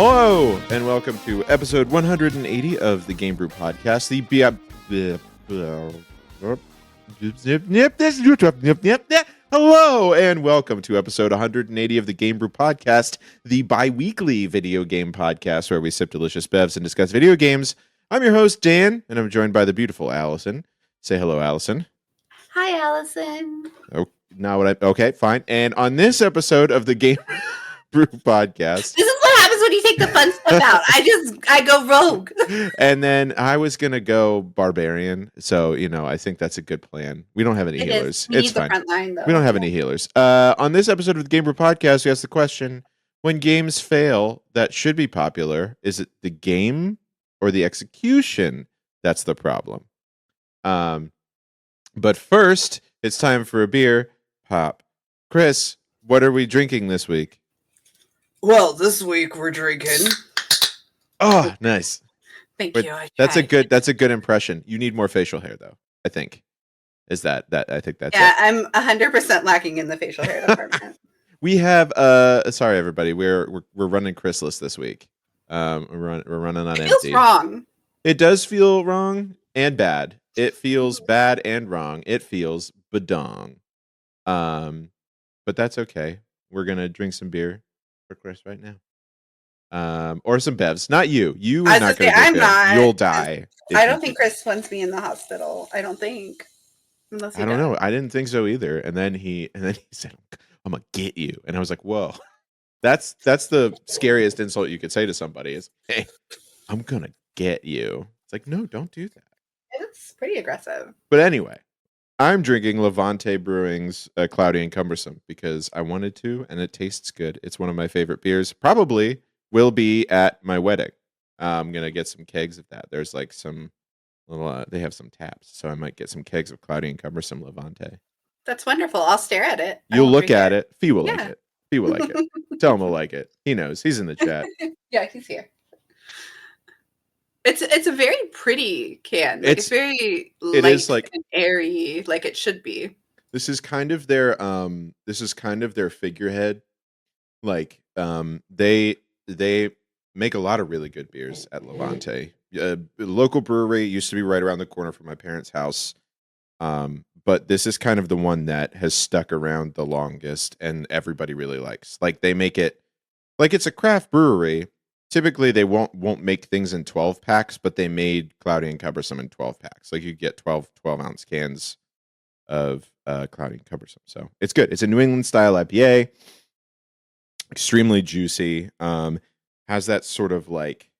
Hello, and welcome to episode 180 of the Game Brew Podcast. Hello, and welcome to episode 180 of the Game Brew Podcast, the bi-weekly video game podcast where we sip delicious bevs and discuss video games. I'm your host, Dan, and I'm joined by the beautiful Allison. Say hello, Allison. Hi, Allison. Oh, okay, fine. And on this episode of the Game Brew Podcast, this is what happens when you take the fun stuff out. I go rogue. And then I was gonna go barbarian, so I think that's a good plan. We don't have any healers. It's fine. Front line, though. We don't have any healers. On this episode of the Game Brew Podcast, we ask the question: when games fail that should be popular, is it the game or the execution that's the problem? But first, it's time for a beer pop. Chris, what are we drinking this week? Well, this week we're drinking. Oh, nice. Thank you. That's a good impression. You need more facial hair, though. I think is that I think that's it. I'm 100% lacking in the facial hair department. We have sorry everybody, we're running Chrisless this week. We're running on empty. It feels wrong. It does feel wrong and bad. It feels bad and wrong. It feels badong. But that's okay. We're gonna drink some beer for Chris right now. Or some bevs. Not you. You are not going to drink it. You'll die. I don't think Chris wants me in the hospital. I don't think. I don't know. I didn't think so either. And then he said, "I'm gonna get you," and I was like, "Whoa." That's the scariest insult you could say to somebody is, "Hey, I'm gonna get you." It's like, no, don't do that. It's pretty aggressive. But anyway, I'm drinking Levante Brewing's Cloudy and Cumbersome because I wanted to, and it tastes good. It's one of my favorite beers. Probably will be at my wedding. I'm gonna get some kegs of that. There's like some little. They have some taps, so I might get some kegs of Cloudy and Cumbersome Levante. That's wonderful. I'll stare at it. You'll look at it. Fee will like it. Fee will like it. Tell him he'll like it. He knows. He's in the chat. Yeah, he's here. It's a very pretty can. Like, it's very light, it is like and airy, like it should be. This is kind of their figurehead. Like they make a lot of really good beers at Levante. Local brewery used to be right around the corner from my parents' house. But this is kind of the one that has stuck around the longest and everybody really likes. Like they make it like it's a craft brewery. Typically, they won't make things in 12 packs, but they made Cloudy and Cumbersome in 12 packs. Like you get 12-ounce cans of Cloudy and Cumbersome. So it's good. It's a New England style IPA. Extremely juicy. Has that sort of like...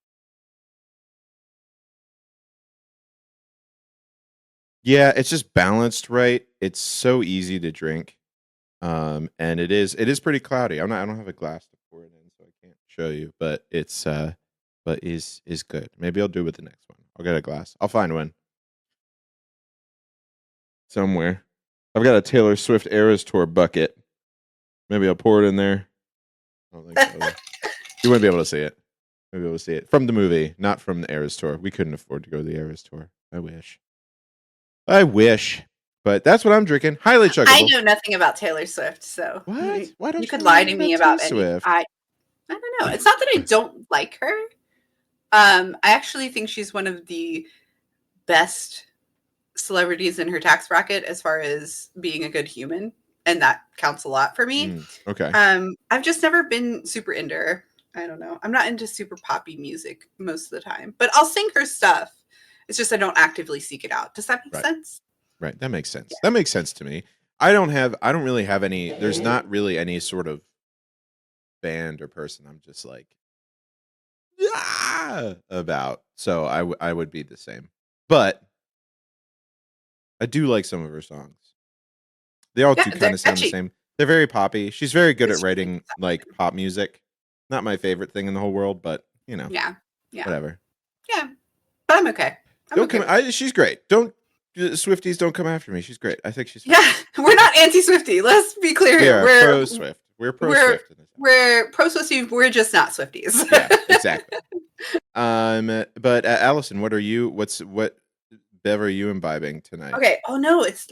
Yeah, it's just balanced right. It's so easy to drink. And it is pretty cloudy. I don't have a glass to pour it in, so I can't show you, but it's is good. Maybe I'll do it with the next one. I'll get a glass. I'll find one somewhere. I've got a Taylor Swift Eras Tour bucket. Maybe I'll pour it in there. I don't think so. You wouldn't be able to see it. Maybe able to see it from the movie, not from the Eras Tour. We couldn't afford to go to the Eras Tour. I wish. But that's what I'm drinking. Highly chuggable. I know nothing about Taylor Swift, so what? Why don't you could lie to me about any? Swift? I don't know. It's not that I don't like her. I actually think she's one of the best celebrities in her tax bracket as far as being a good human, and that counts a lot for me. Okay. I've just never been super into her. I don't know. I'm not into super poppy music most of the time, but I'll sing her stuff. It's just I don't actively seek it out. Does that make sense? Right. That makes sense. Yeah. That makes sense to me. I don't really have any, there's not really any sort of band or person I'm just like about. So I would be the same. But I do like some of her songs. They all do kind of sound the same. They're very poppy. She's very good at writing like pop music. Not my favorite thing in the whole world, but Yeah. Whatever. Yeah. But I'm okay. She's great. Swifties don't come after me. She's great. I think she's fine. Yeah, we're not anti-Swifty. Let's be clear here. We're pro-Swift. We're pro-Swift. We're pro-Swifty. We're just not Swifties. Yeah, exactly. But Allison, what bev are you imbibing tonight? Okay. Oh no, it's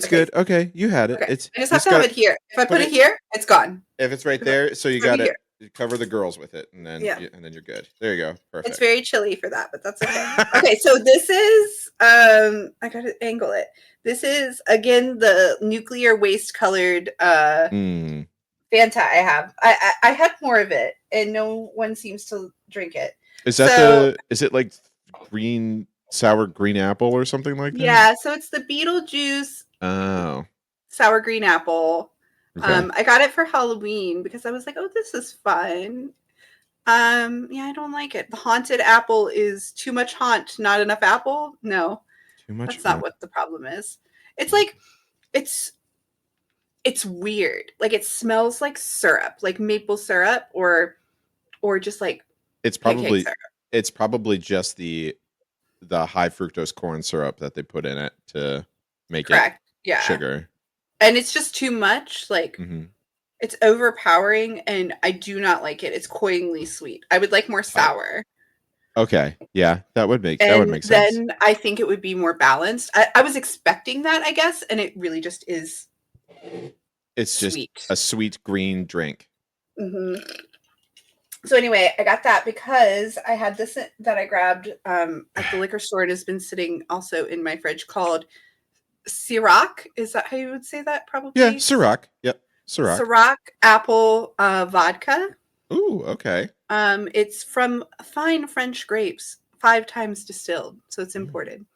good. Okay, you had it. Okay. I just have to have it here. If I put it here, it's gone. If it's right there, so you got it. cover the girls with it, and then Yeah. you're good. There you go. Perfect. It's very chilly for that, but that's okay. Okay, so this is I gotta angle it. This is again the nuclear waste colored Fanta I have. I had more of it, and no one seems to drink it. Is that is it like sour green apple or something like that? Yeah, so it's the Beetlejuice sour green apple. Okay. I got it for Halloween because I was like, oh, this is fun. Yeah, I don't like it. The haunted apple is too much haunt, not enough apple. No, Too much. that's not what the problem is. It's like it's weird. Like it smells like syrup, like maple syrup, or just like It's pancake probably syrup. just the high fructose corn syrup that they put in it to make Correct. it Yeah. sugar. And it's just too much. Like it's overpowering, and I do not like it. It's cloyingly sweet. I would like more sour. Okay. Yeah, that would make sense. Then I think it would be more balanced. I was expecting that, I guess, and it really just is. It's sweet. Just a sweet green drink. So anyway, I got that because I had this that I grabbed at the liquor store. It has been sitting also in my fridge called Ciroc. Is that how you would say that? Probably. Yeah, Ciroc. Yep, Ciroc. Ciroc apple vodka. Ooh, okay. It's from fine French grapes, 5 times distilled, so it's imported.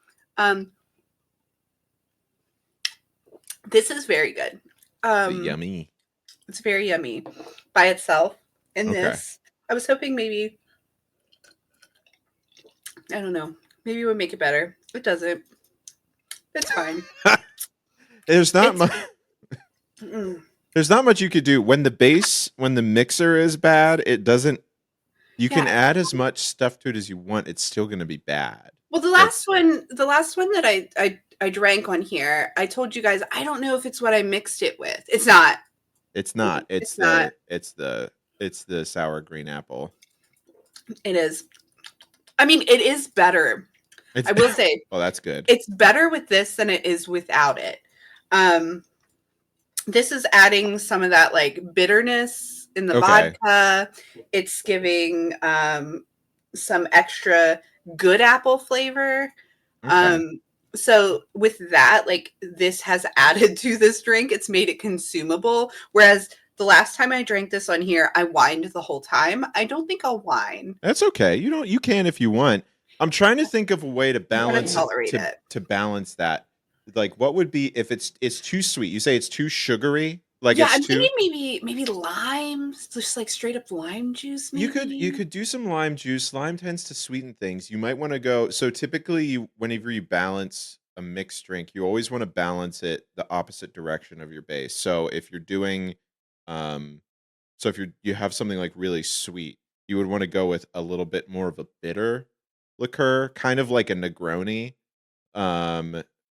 This is very good. Yummy. It's very yummy by itself. And this, I was hoping maybe, I don't know, maybe it would make it better. It doesn't. It's fine. There's not much. There's not much you could do when the mixer is bad. It doesn't. You can add as much stuff to it as you want. It's still going to be bad. Well, the last one that I drank on here, I told you guys, I don't know if it's what I mixed it with. It's not. It's not. It's the sour green apple. It is. I mean, it is better. I will say. Oh, that's good. It's better with this than it is without it. This is adding some of that like bitterness in the vodka. It's giving some extra good apple flavor. So with that, like this has added to this drink. It's made it consumable. Whereas the last time I drank this on here, I whined the whole time. I don't think I'll whine. That's okay. You can if you want. I'm trying to think of a way to balance to balance that. Like, what would be if it's too sweet? You say it's too sugary. Like, yeah, I'm thinking maybe lime, just like straight up lime juice. Maybe? You could do some lime juice. Lime tends to sweeten things. You might want to go. So typically, whenever you balance a mixed drink, you always want to balance it the opposite direction of your base. So if you're doing, so if you have something like really sweet, you would want to go with a little bit more of a bitter liqueur, kind of like a Negroni.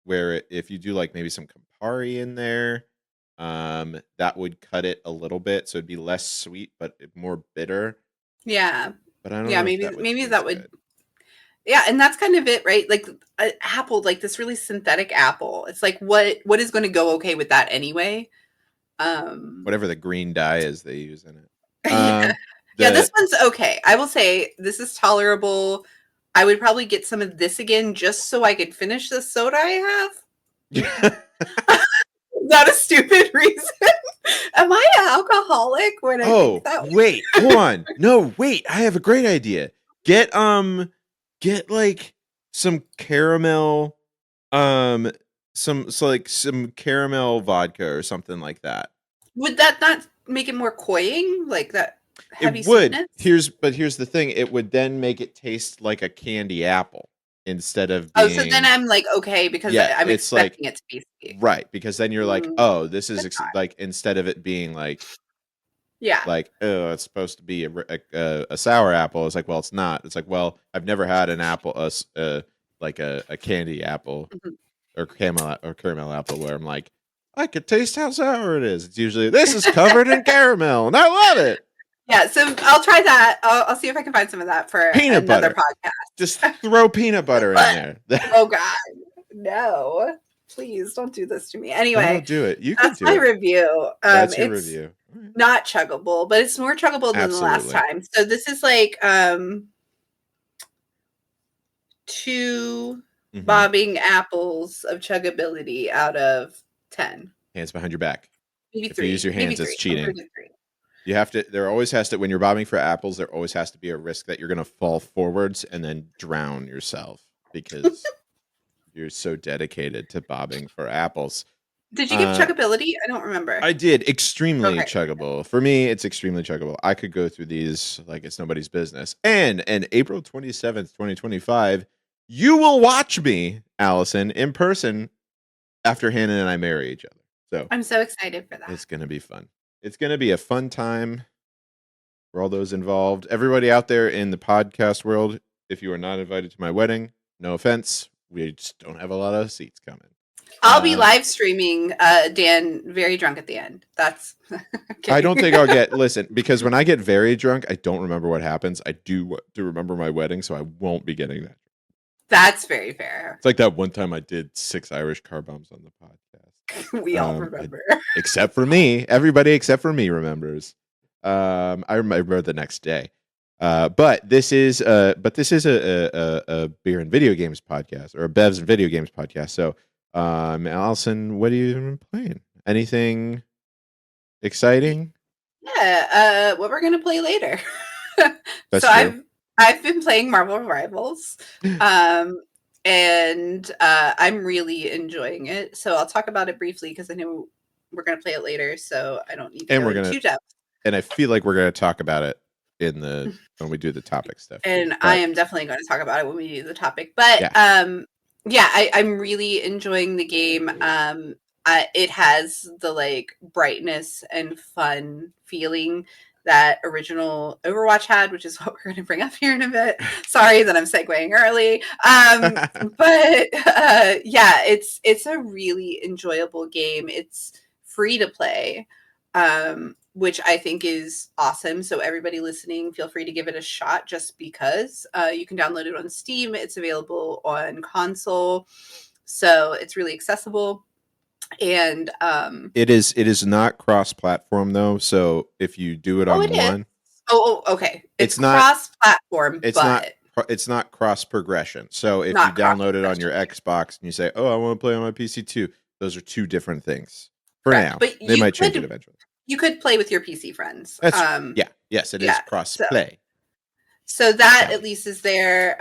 Where if you do like maybe some Campari in there. That would cut it a little bit, so it'd be less sweet but more bitter. Yeah, but I don't know. Maybe that would. Yeah, and that's kind of it, right? Like apple, like this really synthetic apple. It's like what is going to go okay with that anyway? Whatever the green dye is they use in it. Yeah, this one's okay. I will say this is tolerable. I would probably get some of this again just so I could finish the soda I have. Not a stupid reason. Am I an alcoholic when I think that way? Wait, hold on. No, wait, I have a great idea. Get like some caramel some caramel vodka or something like that. Would that not make it more cloying? Like that heavy it would. Sweetness? Here's the thing. It would then make it taste like a candy apple instead of being... Oh, so then I'm like, okay, because I'm expecting it to be sweet. Right, because then you're like, oh, this is like, instead of it being like, like, oh, it's supposed to be a sour apple. It's like, well, it's not. It's like, well, I've never had an apple, like a candy apple or caramel apple where I'm like, I could taste how sour it is. It's usually, this is covered in caramel, and I love it. Yeah, so I'll try that. I'll see if I can find some of that for peanut another butter. podcast. Just throw peanut butter in there. Oh God, no! Please don't do this to me. Anyway, don't do it. You that's can do my review. That's your review. not chuggable, but it's more chuggable than the last Absolutely. time. So this is like 2 Mhm. bobbing apples of chuggability out of 10. Hands behind your back. Maybe If you use 3. your Maybe hands, it's 3. I'm cheating. thinking 3. You have to. There always has to. When you're bobbing for apples, there always has to be a risk that you're going to fall forwards and then drown yourself because you're so dedicated to bobbing for apples. Did you give chuggability? I don't remember. I did. Extremely Okay. chuggable. For me, it's extremely chuggable. I could go through these like it's nobody's business. And April 27th, 2025, you will watch me, Allison, in person after Hannah and I marry each other. So I'm so excited for that. it's going to be fun. It's going to be a fun time for all those involved. Everybody out there in the podcast world, if you are not invited to my wedding, no offense, we just don't have a lot of seats coming. I'll be live streaming Dan very drunk at the end. That's I don't think I'll get listen, because when I get very drunk, I don't remember what happens. I do remember my wedding, so I won't be getting that. That's very fair. It's like that one time I did 6 Irish car bombs on the podcast. We all remember. Except for me. Everybody except for me remembers. I remember the next day. But this is a beer and video games podcast, or a Bevs and video games podcast. So Allison, what are you playing? Anything exciting? Yeah, what we're gonna play later. That's so true. I've been playing Marvel Rivals, and I'm really enjoying it. So I'll talk about it briefly because I know we're gonna play it later, so I don't need to go into depth. And I feel like we're gonna talk about it when we do the topic stuff. And I am definitely going to talk about it when we do the topic. But I'm really enjoying the game. It has the like brightness and fun feeling that original Overwatch had, which is what we're going to bring up here in a bit. Sorry that I'm segueing early. But it's a really enjoyable game. It's free to play, which I think is awesome. So everybody listening, feel free to give it a shot just because. You can download it on Steam. It's available on console. So it's really accessible. And it is not cross-platform though. So if you do it on one, okay, it's not cross-platform. It's not cross-progression. So if you download it on your Xbox and you say, "Oh, I want to play on my PC too," those are two different things for now. But they might change it eventually. You could play with your PC friends. Yes, it is cross-play. So that at least is there.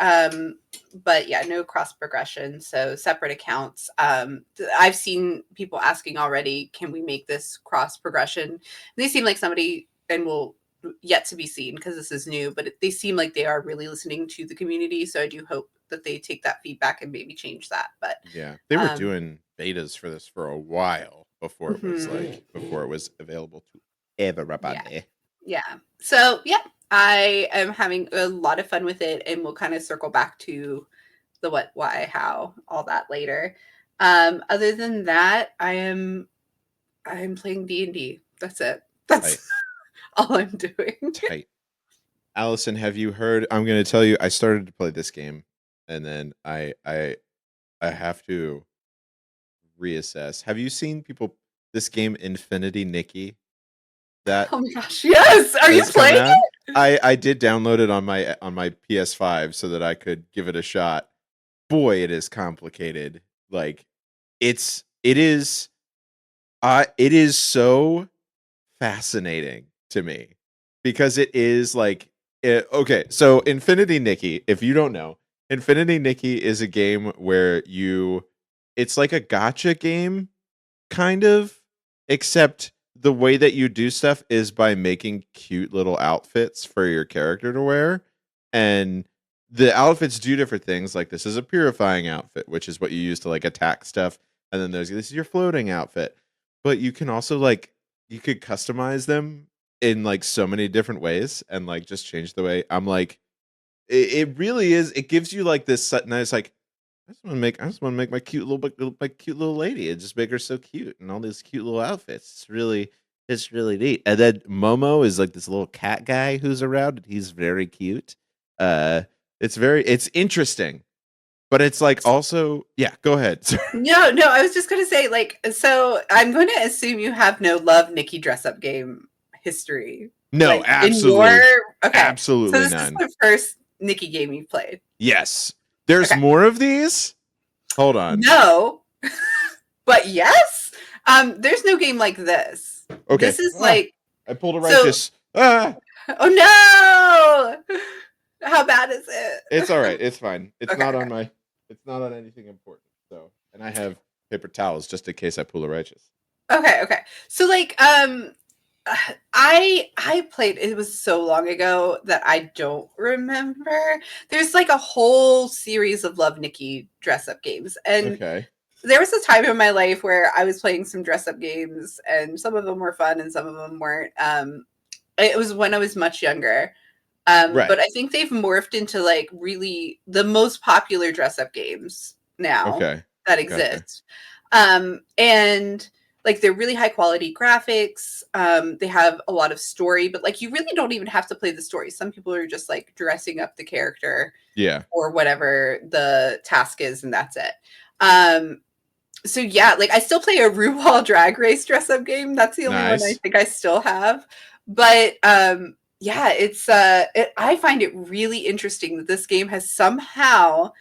But yeah, no cross progression. So separate accounts. I've seen people asking already, can we make this cross progression? They seem like somebody, and will yet to be seen because this is new, but they seem like they are really listening to the community. So I do hope that they take that feedback and maybe change that. But yeah, they were doing betas for this for a while before it was before it was available to everybody. Yeah. So yeah, I am having a lot of fun with it, and we'll kind of circle back to the what, why, how, all that later. Other than that, I am playing D&D. That's it. That's all I'm doing. Tight. Allison, have you heard? I'm going to tell you. I started to play this game, and then I have to reassess. Have you seen this game Infinity Nikki? Oh my gosh, yes. Are you playing it? I did download it on my PS5 so that I could give it a shot. Boy, it is complicated. Like it is so fascinating to me because it is like okay, so Infinity Nikki, if you don't know, Infinity Nikki is a game where it's like a gacha game kind of, except the way that you do stuff is by making cute little outfits for your character to wear. And the outfits do different things. Like this is a purifying outfit, which is what you use to like attack stuff. And then this is your floating outfit. But you can also you could customize them in like so many different ways and like just change the way. I'm like, it really is. It gives you like this nice, like, I just want to make my cute little lady and just make her so cute and all these cute little outfits. It's really neat. And then Momo is like this little cat guy who's around, and he's very cute. It's interesting, but it's like also, yeah. Go ahead. No, I was just gonna say, like, so I'm going to assume you have no Love Nikki dress up game history? No, Like, absolutely. in your okay. So Absolutely this none. is the first Nikki game you've played. Yes. There's Okay. more of these? Hold on. No, but yes. There's no game like this. Okay. This is like I pulled a so. righteous. Ah! Oh no! How bad is it? It's all right. It's fine. It's Okay, not on okay. my. It's not on anything important. So, and I have paper towels just in case I pull a righteous. Okay. So like I played it was so long ago that I don't remember. There's like a whole series of Love Nikki dress up games. And Okay. there was a time in my life where I was playing some dress up games and some of them were fun and some of them weren't. It was when I was much younger. Right. But I think they've morphed into like really the most popular dress up games now Okay. that Gotcha. exist. And like they're really high quality graphics. They have a lot of story, but like you really don't even have to play the story. Some people are just like dressing up the character Yeah. or whatever the task is, and that's it. So yeah, like I still play a RuPaul Drag Race dress up game. That's the only one I Nice. think I still have. But yeah, I find it really interesting that this game has somehow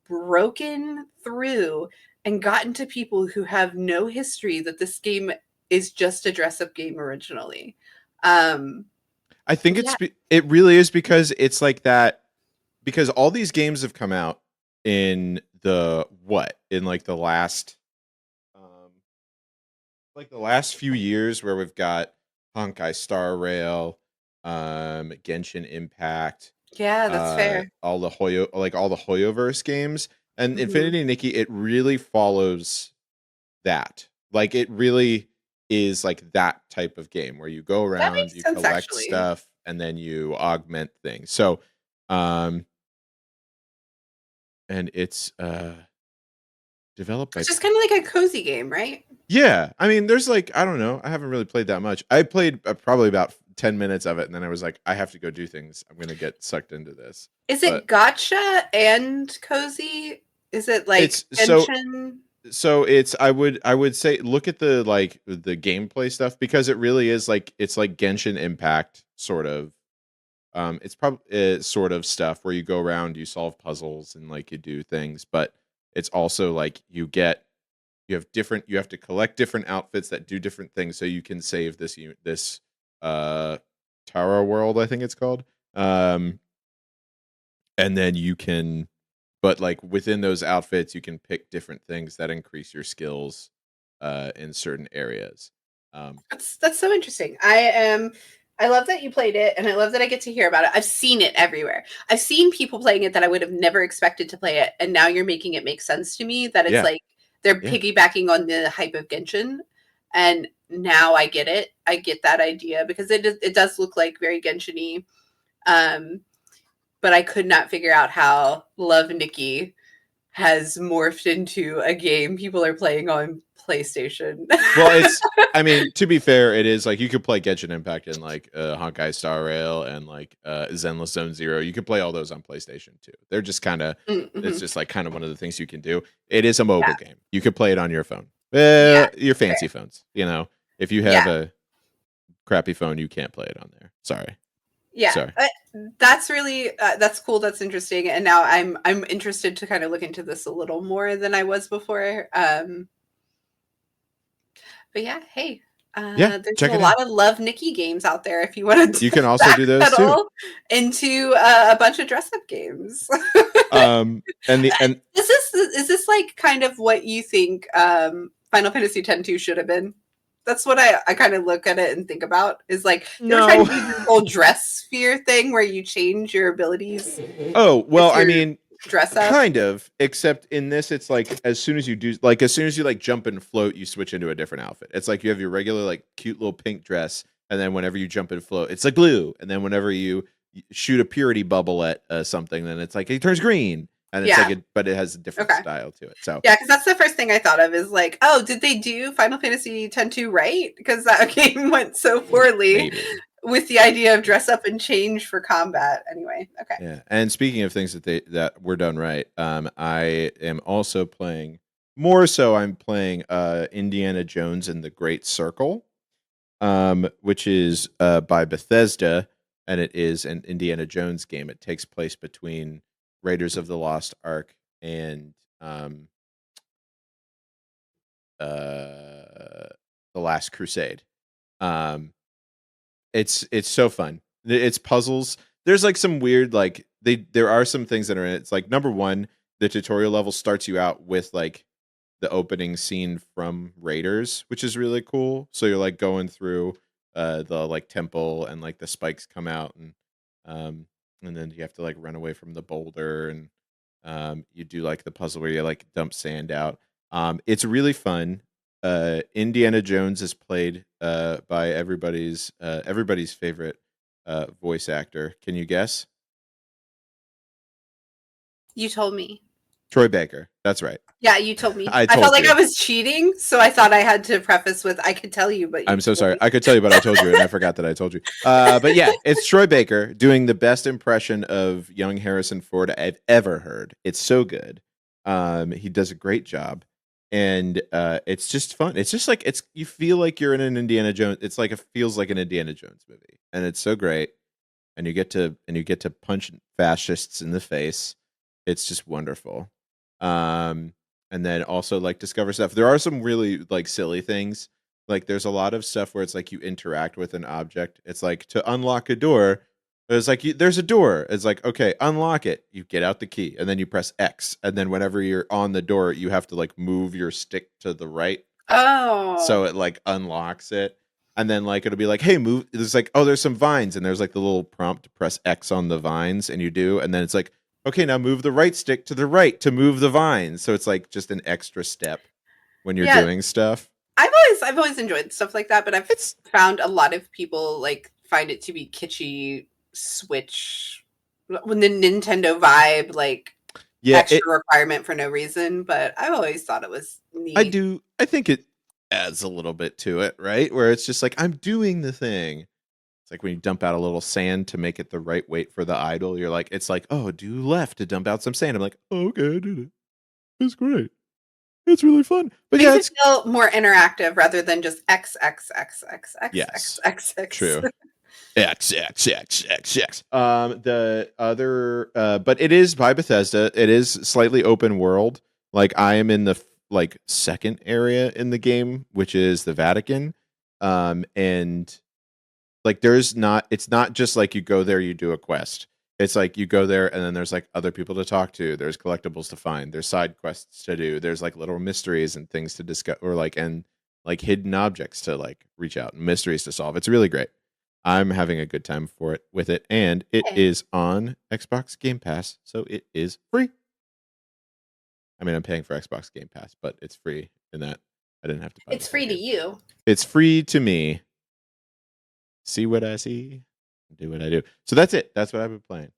broken through and gotten to people who have no history that this game is just a dress up game originally. I think Yeah. it really is because it's like that because all these games have come out in in like the last few years where we've got Honkai Star Rail, Genshin Impact, Yeah, that's fair. all the Hoyoverse games, and Mhm. Infinity Nikki. It really follows that. Like it really is like that type of game where you go That around, makes you sense, collect actually. stuff, and then you augment things. So, and it's developed by It's just kind of like a cozy game, right? yeah. I mean, there's like I don't know. I haven't really played that much. I played probably about 10 minutes of it, and then I was like, I have to go do things. I'm gonna get sucked into this. Is But it gotcha and cozy? Is it like it's Genshin? so it's I would say look at the like the gameplay stuff because it really is like it's like Genshin Impact sort of. It's probably sort of stuff where you go around, you solve puzzles, and like you do things, but it's also like you have to collect different outfits that do different things so you can save this uh Tara world, I think it's called. Um, and then you can but like within those outfits you can pick different things that increase your skills in certain areas. That's so interesting. I love that you played it and I love that I get to hear about it. I've seen it everywhere. I've seen people playing it that I would have never expected to play it, and now you're making it make sense to me that it's Yeah. like they're Yeah. piggybacking on the hype of Genshin, and now I get it. I get that idea because it does look like very Genshin-y. But I could not figure out how Love Nikki has morphed into a game people are playing on PlayStation. Well, I mean, to be fair, it is like you could play Genshin Impact and like Honkai Star Rail and like Zenless Zone Zero. You could play all those on PlayStation too. They're just kind of it's just like kind of one of the things you can do. It is a mobile game. You could play it on your phone. Your fancy phones. You know, if you have a crappy phone, you can't play it on there. Sorry. Yeah, Sorry. That's really that's cool. That's interesting. And now I'm interested to kind of look into this a little more than I was before. But yeah, hey, there's check a it lot out. of Love Nikki games out there if you want to. You can also do those too. Into a bunch of dress up games. And is this like kind of what you think Final Fantasy X-2 should have been? That's what I kind of look at it and think about is like they were trying to do this whole dress sphere thing where you change your abilities. Oh, well, I mean, dress up. Kind of, except in this, it's like as soon as you like jump and float, you switch into a different outfit. It's like you have your regular like cute little pink dress, and then whenever you jump and float, it's like blue, and then whenever you shoot a purity bubble at something, then it's like it turns green, and it's but it has a different style to it. So yeah, because that's the first thing I thought of is like, oh, did they do Final Fantasy X-2 right? Because that game went so poorly. Maybe. With the idea of dress up and change for combat. Anyway, okay. Yeah, and speaking of things that were done right, I am also playing more so. I'm playing Indiana Jones and the Great Circle. which is by Bethesda, and it is an Indiana Jones game. It takes place between Raiders of the Lost Ark and The Last Crusade. It's so fun. It's puzzles. There's like some weird there are some things that are in it. It's like number one, the tutorial level starts you out with like the opening scene from Raiders, which is really cool. So you're like going through the like temple and like the spikes come out um and then you have to like run away from the boulder and you do like the puzzle where you like dump sand out. It's really fun. Indiana Jones is played by everybody's favorite voice actor. Can you guess? You told me. Troy Baker. That's right. Yeah, you told me. I I told felt like you. I was cheating, so I thought I had to preface with I could tell you, but you I'm so told sorry. me. I could tell you, but I told you, and I forgot that I told you. But yeah, it's Troy Baker doing the best impression of young Harrison Ford I've ever heard. It's so good. He does a great job, and it's just fun. It's just like you feel like you're in an Indiana Jones. It's like it feels like an Indiana Jones movie, and it's so great. And you get to punch fascists in the face. It's just wonderful. And then also like discover stuff. There are some really like silly things. Like there's a lot of stuff where it's like you interact with an object. It's like to unlock a door. It's like there's a door. It's like okay, unlock it. You get out the key and then you press X. And then whenever you're on the door, you have to like move your stick to the right Oh. so it like unlocks it. And then like it'll be like, hey, move. There's like, oh, there's some vines, and there's like the little prompt to press X on the vines, and you do, and then it's like, okay, now move the right stick to the right to move the vines. So it's like just an extra step when you're doing stuff. I've always enjoyed stuff like that, but I've found a lot of people like find it to be kitschy Switch when the Nintendo vibe, like extra requirement for no reason. But I've always thought it was neat. I think it adds a little bit to it, right? Where it's just like I'm doing the thing. It's like when you dump out a little sand to make it the right weight for the idol. You're like, it's like, oh, do left to dump out some sand. I'm like, oh, okay, I did it. It's great. It's really fun. But makes yeah, it feel more interactive rather than just X X X X X yes, X X. True. X X X X X. The other, but it is by Bethesda. It is slightly open world. Like I am in the like second area in the game, which is the Vatican. And like there's not. It's not just like you go there, you do a quest. It's like you go there, and then there's like other people to talk to. There's collectibles to find. There's side quests to do. There's like little mysteries and things to discuss, or like like hidden objects to like reach out and mysteries to solve. It's really great. I'm having a good time with it, and it is on Xbox Game Pass, so it is free. I mean, I'm paying for Xbox Game Pass, but it's free in that I didn't have to buy. It's free to you. It's free to me. See what I see, do what I do. So that's it. That's what I've been playing.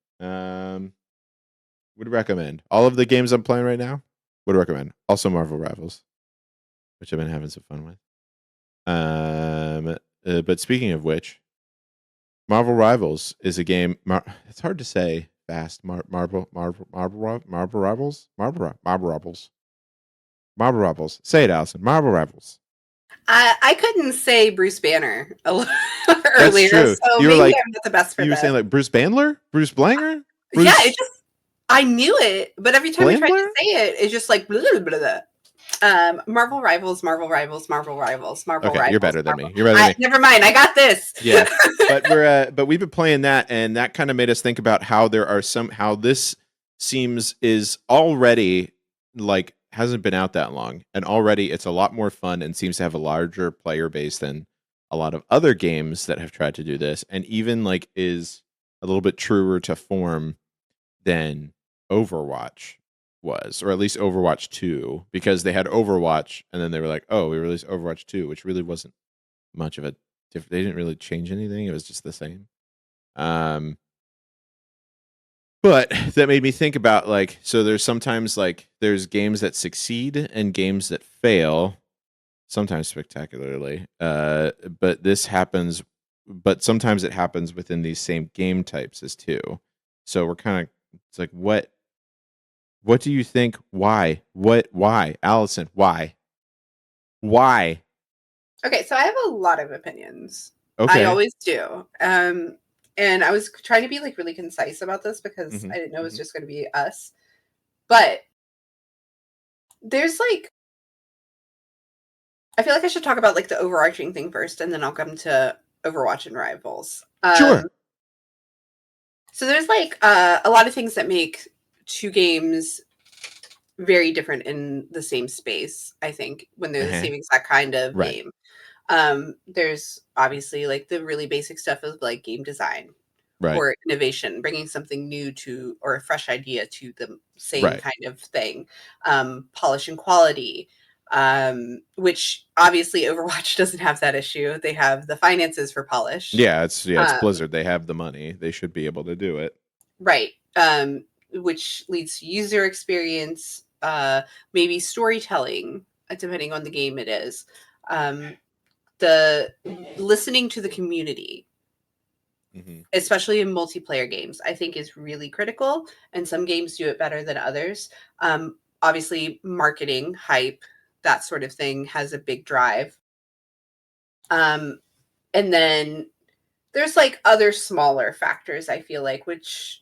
Would recommend all of the games I'm playing right now. Would recommend also Marvel Rivals, which I've been having some fun with. But speaking of which, Marvel Rivals is a game. It's hard to say fast. Marvel Rivals. Say it, Allison. Marvel Rivals. I couldn't say Bruce Banner earlier, That's true. so you were maybe like, I'm not the best for that. You were saying like Bruce Bandler, Bruce Blanger. Bruce... Yeah, I knew it, but every time I tried to say it, it's just like blah, blah, blah, blah. Marvel Rivals, Marvel Rivals, Marvel Rivals, Marvel Rivals. You're better than me. You're better than me. Never mind, I got this. Yeah, but we've been playing that, and that kind of made us think about how there are how this is already like hasn't been out that long, and already it's a lot more fun and seems to have a larger player base than a lot of other games that have tried to do this, and even like is a little bit truer to form than Overwatch was, or at least Overwatch 2, because they had Overwatch and then they were like, oh, we released Overwatch 2, which really wasn't much of a different. They didn't really change anything. It was just the same. But that made me think about like, so there's sometimes like there's games that succeed and games that fail, sometimes spectacularly. But this happens, but sometimes it happens within these same game types as too. So we're kind of, it's like, what do you think? Why? Allison, why? Okay, so I have a lot of opinions. I Okay. always do. And I was trying to be like really concise about this because Hmm. I didn't know it was Hmm. just going to be us. But there's like, I feel like I should talk about like the overarching thing first, and then I'll come to Overwatch and Rivals. Sure. So there's like a lot of things that make two games very different in the same space. I think when they're the Uh-huh. same exact kind of Right. game. There's obviously like the really basic stuff of like game design Right. or innovation, bringing something new to or a fresh idea to the same Right. kind of thing. Polish and quality, which obviously Overwatch doesn't have that issue. They have the finances for polish. Yeah, it's Um, Blizzard. They have the money. They should be able to do it. right. Which leads to user experience, maybe storytelling, depending on the game it is. The listening to the community, Hmm. especially in multiplayer games, I think is really critical. And some games do it better than others. Obviously, marketing, hype, that sort of thing has a big drive. Um, and then there's like other smaller factors, I feel like, which,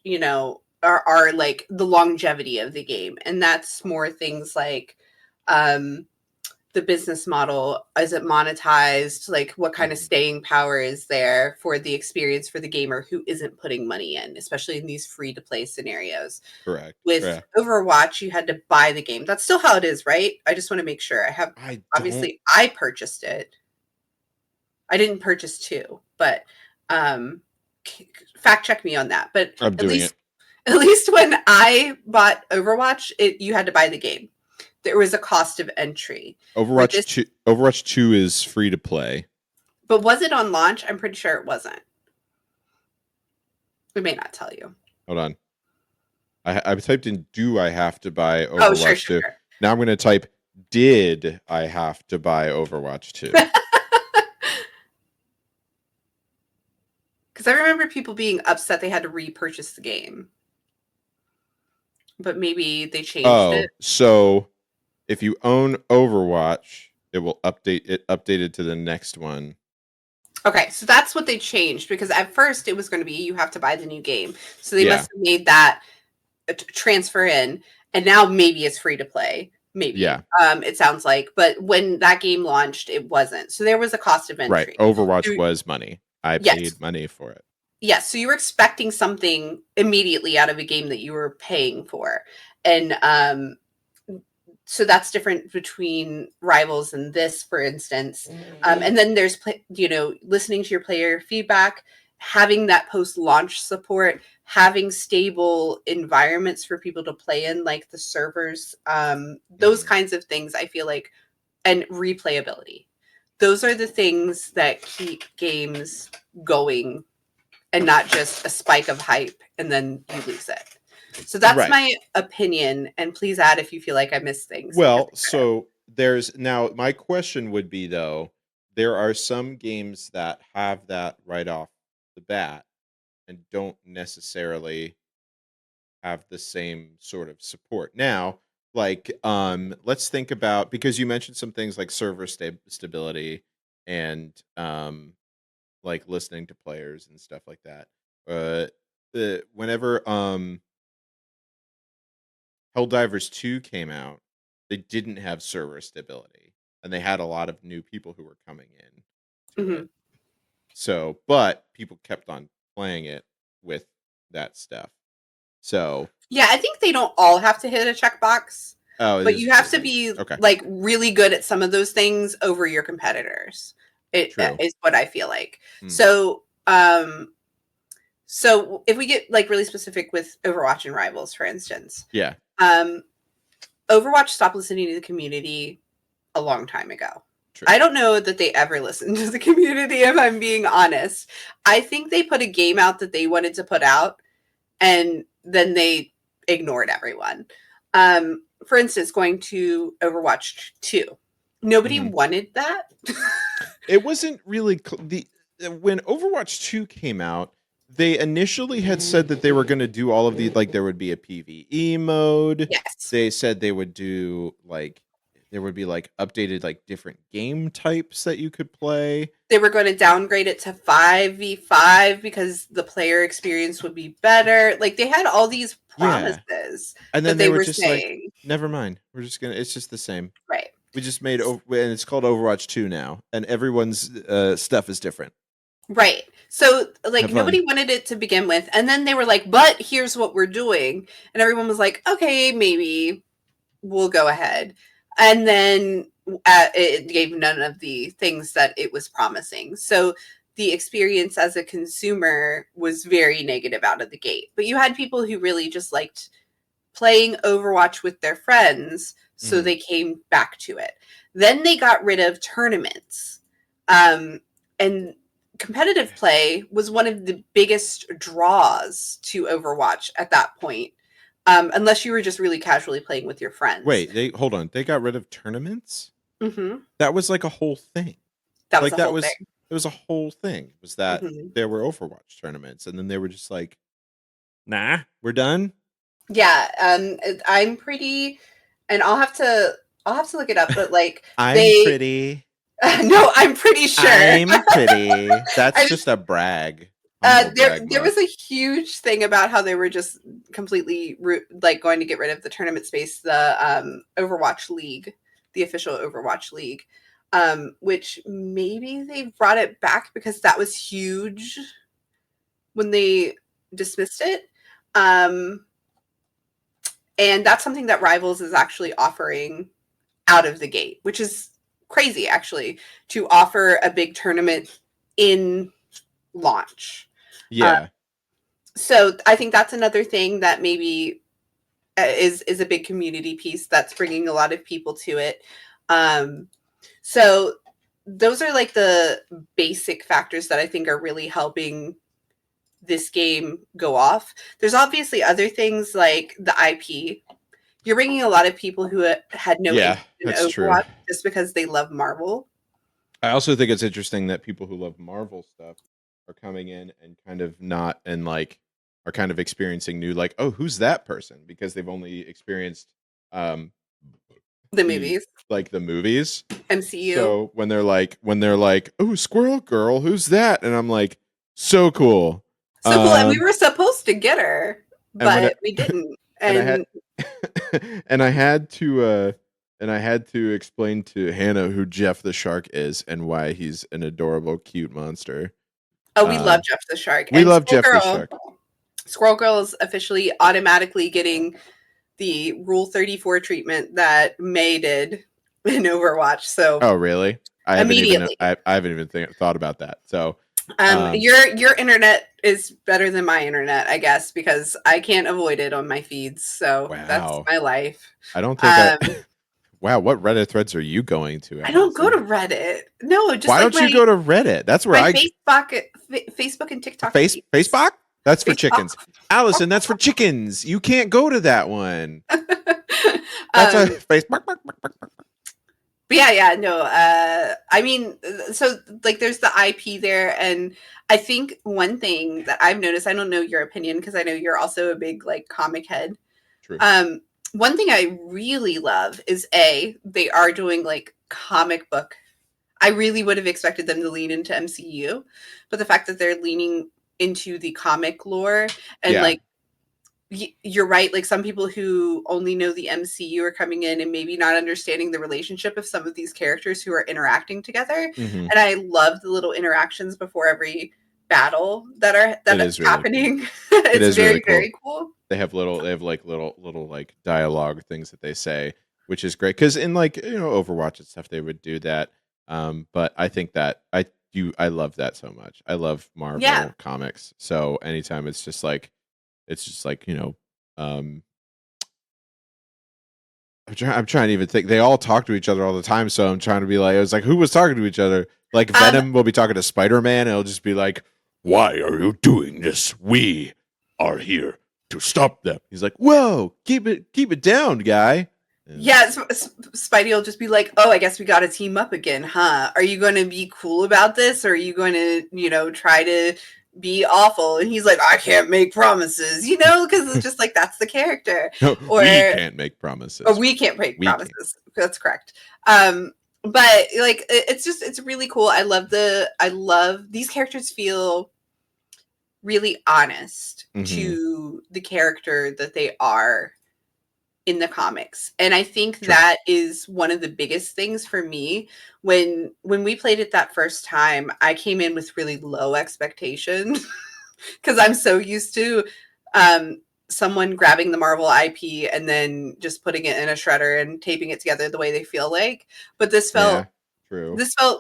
are like the longevity of the game. And that's more things like um, the business model. Is it monetized? Like, what kind of Hmm. staying power is there for the experience for the gamer who isn't putting money in, especially in these free to play scenarios? Correct. With Yeah. Overwatch, you had to buy the game. That's still how it is, right? I just want to make sure. I don't. Obviously, I purchased it. I didn't purchase two, but um, fact check me on that. But I'm at doing it. least, at least when I bought Overwatch, you had to buy the game. There was a cost of entry. Where Overwatch this 2. Overwatch 2 is free to play. But was it on launch? I'm pretty sure it wasn't. We may not tell you. Hold on. I typed in do I have to buy Oh, sure, Overwatch sure, 2. sure. Now I'm going to type did I have to buy Overwatch 2. Because I remember people being upset they had to repurchase the game. But maybe they changed Oh, it. so if you own Overwatch, it will updated to the next one. Okay, so that's what they changed because at first it was going to be you have to buy the new game. So they Yeah. must have made that transfer in, and now maybe it's free to play. Maybe. Yeah. It sounds like. But when that game launched, it wasn't. So there was a cost of Right. entry. Overwatch was money. I Yes. paid money for it. Yes, so you were expecting something immediately out of a game that you were paying for. And so that's different between Rivals and this, for instance. And then there's, listening to your player feedback, having that post-launch support, having stable environments for people to play in, like the servers, those Mhm. kinds of things, I feel like, and replayability. Those are the things that keep games going and not just a spike of hype and then you lose it. So that's Right. my opinion. And please add if you feel like I missed things. Well, so there's now my question would be though, there are some games that have that right off the bat and don't necessarily have the same sort of support. Now, like let's think about, because you mentioned some things like server stability and like listening to players and stuff like that. Whenever Helldivers 2 came out, they didn't have server stability and they had a lot of new people who were coming in to Mhm. it. So, but people kept on playing it with that stuff. So, Yeah, I think they don't all have to hit a checkbox, it but is you have true. to be Okay, like really good at some of those things over your competitors. It true. is what I feel like. Hmm. So if we get like really specific with Overwatch and Rivals, for instance, Yeah, Overwatch stopped listening to the community a long time ago. true. I don't know that they ever listened to the community, if I'm being honest. I think they put a game out that they wanted to put out, and then they ignored everyone. For instance, going to Overwatch 2. Nobody Mhm. wanted that. It wasn't really when Overwatch 2 came out, they initially had said that they were going to do all of the, like there would be a PvE mode. Yes. They said they would do like there would be like updated like different game types that you could play. They were going to downgrade it to 5v5 because the player experience would be better. Like they had all these promises And that then they were were just like, saying. never mind. We're just gonna. It's just the same. Right. We just made and it's called Overwatch 2 now, and everyone's stuff is different. Right. So like Have fun. nobody wanted it to begin with, and then they were like, "But here's what we're doing," and everyone was like, "Okay, maybe we'll go ahead." And then it gave none of the things that it was promising. So the experience as a consumer was very negative out of the gate. But you had people who really just liked playing Overwatch with their friends, so Mhm. they came back to it. Then they got rid of tournaments. And competitive play was one of the biggest draws to Overwatch at that point. Unless you were just really casually playing with your friends. Wait, hold on. They got rid of tournaments? Mm-hmm. That was like a whole thing. That was Like a whole thing. it was a whole thing. Was that Mhm. there were Overwatch tournaments, and then they were just like, nah, we're done. Yeah, I'm pretty, and I'll have to look it up, but like I'm they, pretty. no, I'm pretty sure. I'm pretty. That's I just a brag. Humble there brag there mug. was a huge thing about how they were just completely like going to get rid of the tournament space, the Overwatch League, the official Overwatch League, which maybe they brought it back because that was huge when they dismissed it. And that's something that Rivals is actually offering out of the gate, which is crazy actually, to offer a big tournament in launch. Yeah. So I think that's another thing that maybe is a big community piece that's bringing a lot of people to it. So those are like the basic factors that I think are really helping this game go off. There's obviously other things like the IP. You're bringing a lot of people who had no Yeah, interest in that's true. Overwatch just because they love Marvel. I also think it's interesting that people who love Marvel stuff are coming in and kind of not and like are kind of experiencing new like, oh, who's that person? Because they've only experienced um The the movies, like the movies. MCU. So when they're like, oh, Squirrel Girl, who's that? And I'm like, so cool. So cool. And we were supposed to get her, but we didn't. and I had And and I had to explain to Hannah who Jeff the Shark is and why he's an adorable, cute monster. oh, we love Jeff the Shark. We And love Squirrel Jeff the Girl, Shark. Squirrel Girl is officially automatically getting the Rule 34 treatment that May did in Overwatch. So Oh, really? I haven't even immediately. I haven't even thought about that. So Your internet is better than my internet, I guess, because I can't avoid it on my feeds. So that's Wow. my life. I don't think wow, what Reddit threads are you going to? I don't go Allison? to Reddit. No, just Why like don't you go to Reddit? That's where my I Facebook and TikTok. feeds. Facebook? That's for Facebook. chickens. Allison, that's for chickens. You can't go to that one. That's a Facebook. But yeah, no. I mean, so like, there's the IP there, and I think one thing that I've noticed. I don't know your opinion because I know you're also a big like comic head. True. One thing I really love is they are doing like comic book. I really would have expected them to lean into MCU, but the fact that they're leaning into the comic lore and like you're right, like some people who only know the MCU are coming in and maybe not understanding the relationship of some of these characters who are interacting together. Mhm. And I love the little interactions before every battle that's really happening. Cool. It's very, very cool. They have little like dialogue things that they say, which is great because in like Overwatch and stuff they would do that. But I think that I love that so much. I love Marvel comics. So anytime it's just like I'm trying to even think. They all talk to each other all the time, so I'm trying to be like, I was like, who was talking to each other? Like Venom will be talking to Spider-Man, and it'll just be like, "Why are you doing this? We are here to stop them." He's like, "Whoa, keep it down, guy." And yeah, Spidey will just be like, "Oh, I guess we got to team up again, huh? Are you going to be cool about this, or are you going to, try to be awful, and he's like, I can't make promises, because it's just like that's the character. No, Or we can't make promises. or we can't break We can't. promises. That's correct. But like it's really cool. I love these characters feel really honest to the character that they are in the comics. And I think that is one of the biggest things for me. When we played it that first time, I came in with really low expectations because I'm so used to someone grabbing the Marvel IP and then just putting it in a shredder and taping it together the way they feel like. But this felt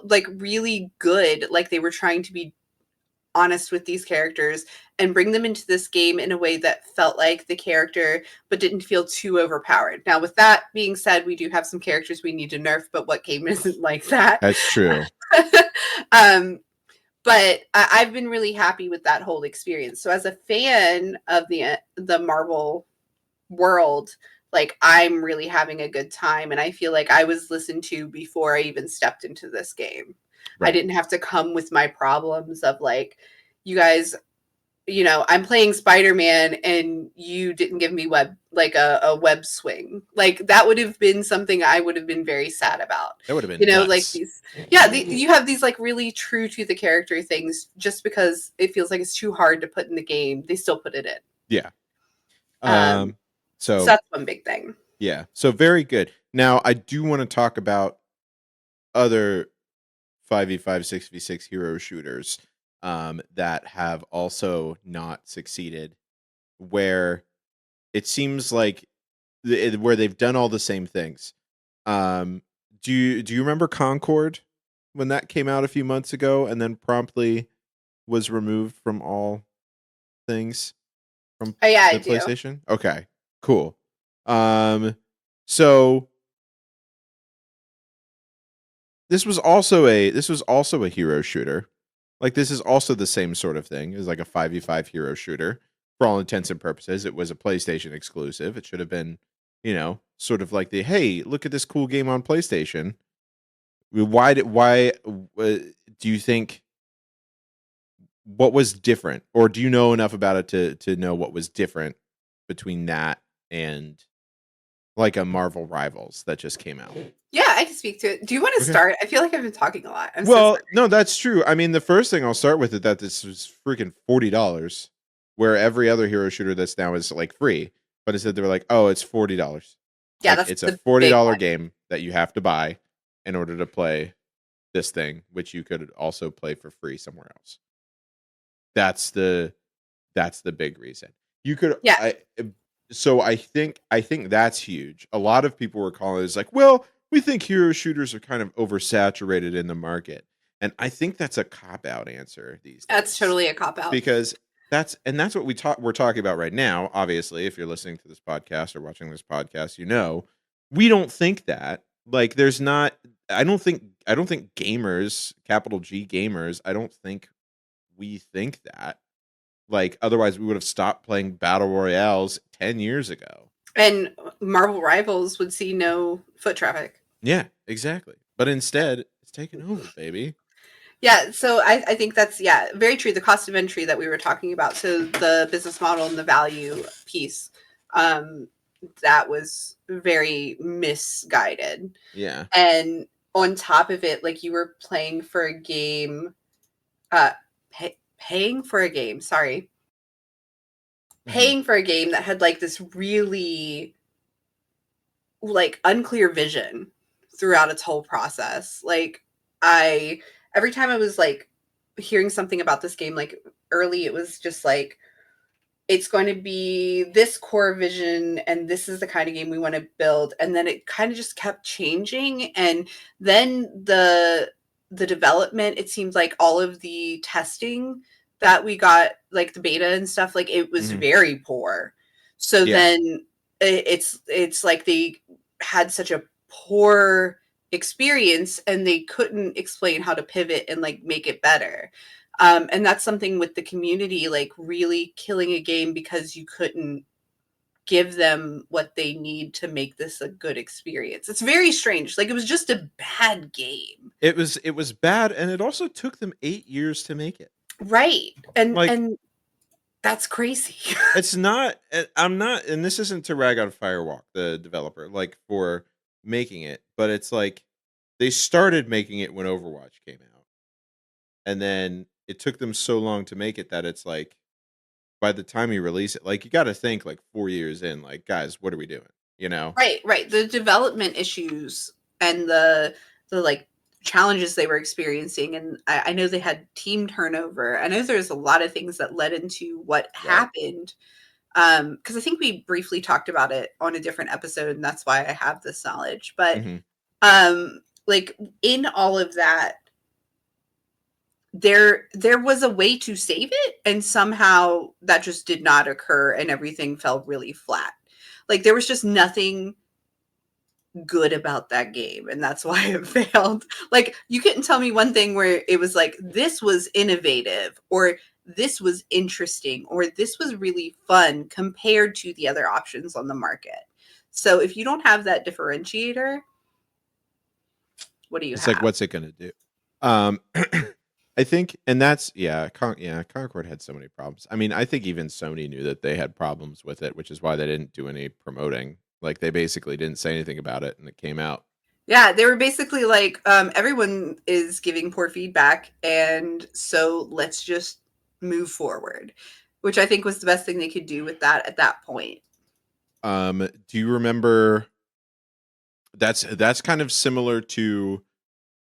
like really good, like they were trying to be honest with these characters and bring them into this game in a way that felt like the character but didn't feel too overpowered. Now, with that being said, we do have some characters we need to nerf, but what game isn't like that? That's true. But I've been really happy with that whole experience. So as a fan of the Marvel world, like I'm really having a good time, and I feel like I was listened to before I even stepped into this game. Right. I didn't have to come with my problems of like, you guys, I'm playing Spider-Man and you didn't give me a web swing. Like that would have been something I would have been very sad about. That would have been nuts. Like these, you have these like really true to the character things. Just because it feels like it's too hard to put in the game, they still put it in. Yeah. So that's one big thing. Yeah. So very good. Now I do want to talk about other 5v5, 6v6 hero shooters that have also not succeeded, where it seems like where they've done all the same things. Do you remember Concord when that came out a few months ago and then promptly was removed from all things from the PlayStation? Okay, cool. So this was also a hero shooter. Like this is also the same sort of thing. It's like a 5v5 hero shooter. For all intents and purposes, it was a PlayStation exclusive. It should have been, sort of like hey, look at this cool game on PlayStation. Why do you think, what was different? Or do you know enough about it to know what was different between that and like a Marvel Rivals that just came out? Yeah, I can speak to it. Do you want to start? I feel like I've been talking a lot. No, that's true. I mean, the first thing I'll start with is that this was freaking $40, where every other hero shooter that's now is like free. But instead they were like, oh, it's $40. Yeah, like, it's a $40 game that you have to buy in order to play this thing, which you could also play for free somewhere else. That's the big reason. You could, so I think that's huge. A lot of people were calling it like, well, we think hero shooters are kind of oversaturated in the market. And I think that's a cop-out answer these days. That's totally a cop-out. Because that's what we're talking about right now. Obviously, if you're listening to this podcast or watching this podcast, we don't think that. Like there's not, I don't think gamers, capital G gamers, I don't think we think that. Like otherwise we would have stopped playing battle royales 10 years ago. And Marvel Rivals would see no foot traffic. Yeah, exactly. But instead, it's taken over, baby. Yeah, so I think that's, very true. The cost of entry that we were talking about. So the business model and the value piece, that was very misguided. Yeah. And on top of it, like you were playing for a game, paying for a game that had like this really like unclear vision throughout its whole process. Like every time I was like hearing something about this game, like early, it was just like, it's going to be this core vision and this is the kind of game we want to build. And then it kind of just kept changing. And then the development, it seems like all of the testing that we got, like the beta and stuff, like it was very poor. So then it's like they had such a poor experience and they couldn't explain how to pivot and like make it better. And that's something with the community, like really killing a game because you couldn't give them what they need to make this a good experience. It's very strange. Like it was just a bad game. It was bad, and it also took them 8 years to make it. Right. And Like, and that's crazy. it's not. I'm not, and this isn't to rag on Firewalk, the developer, like for making it, but it's like they started making it when Overwatch came out, and then it took them so long to make it that it's like by the time you release it, like you got to think like 4 years in, like guys, what are we doing? You know? Right, right. The development issues and the like challenges they were experiencing, and I know they had team turnover. I know there's a lot of things that led into what Right. happened. Because I think we briefly talked about it on a different episode, and that's why I have this knowledge. But Hmm. like in all of that, there was a way to save it, and somehow that just did not occur, and everything fell really flat. Like there was just nothing good about that game, and that's why it failed. Like you couldn't tell me one thing where it was like this was innovative, or this was interesting, or this was really fun compared to the other options on the market. So if you don't have that differentiator, what do you It's like, have? what's it gonna do? Um, I think, and that's Concord had so many problems. I mean, I think even Sony knew that they had problems with it, which is why they didn't do any promoting. Like they basically didn't say anything about it, and it came out. Yeah, they were basically like, everyone is giving poor feedback, and so let's just move forward, which I think was the best thing they could do with that at that point. Do you remember? That's kind of similar to.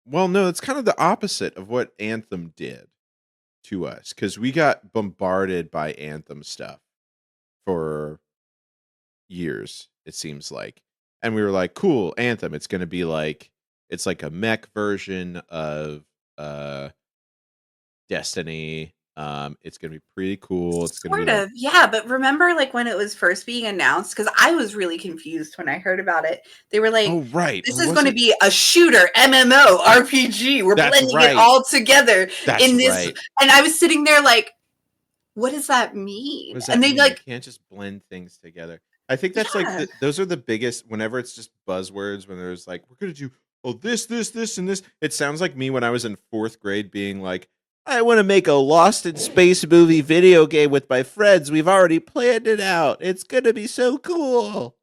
Well, no, it's kind of the opposite of what Anthem did to us because we got bombarded by Anthem stuff for years, it seems like. And we were like, cool, Anthem. It's gonna be like it's like a mech version of uh Destiny. It's gonna be pretty cool. It's gonna be Sort like, of, yeah, but remember, like, when it was first being announced, because I was really confused when I heard about it. They were like, oh right, "This or is was gonna it? be a shooter, MMO, RPG. We're That's blending it right. all together That's in this," right. and I was sitting there like, "What does that What mean?" does And that they mean? You like, can't just blend things together. I think that's like yeah, those are the biggest whenever it's just buzzwords when there's like we're gonna do this, and this. It sounds like me when I was in fourth grade being like, I want to make a Lost in Space movie video game with my friends. We've already planned it out. It's gonna be so cool.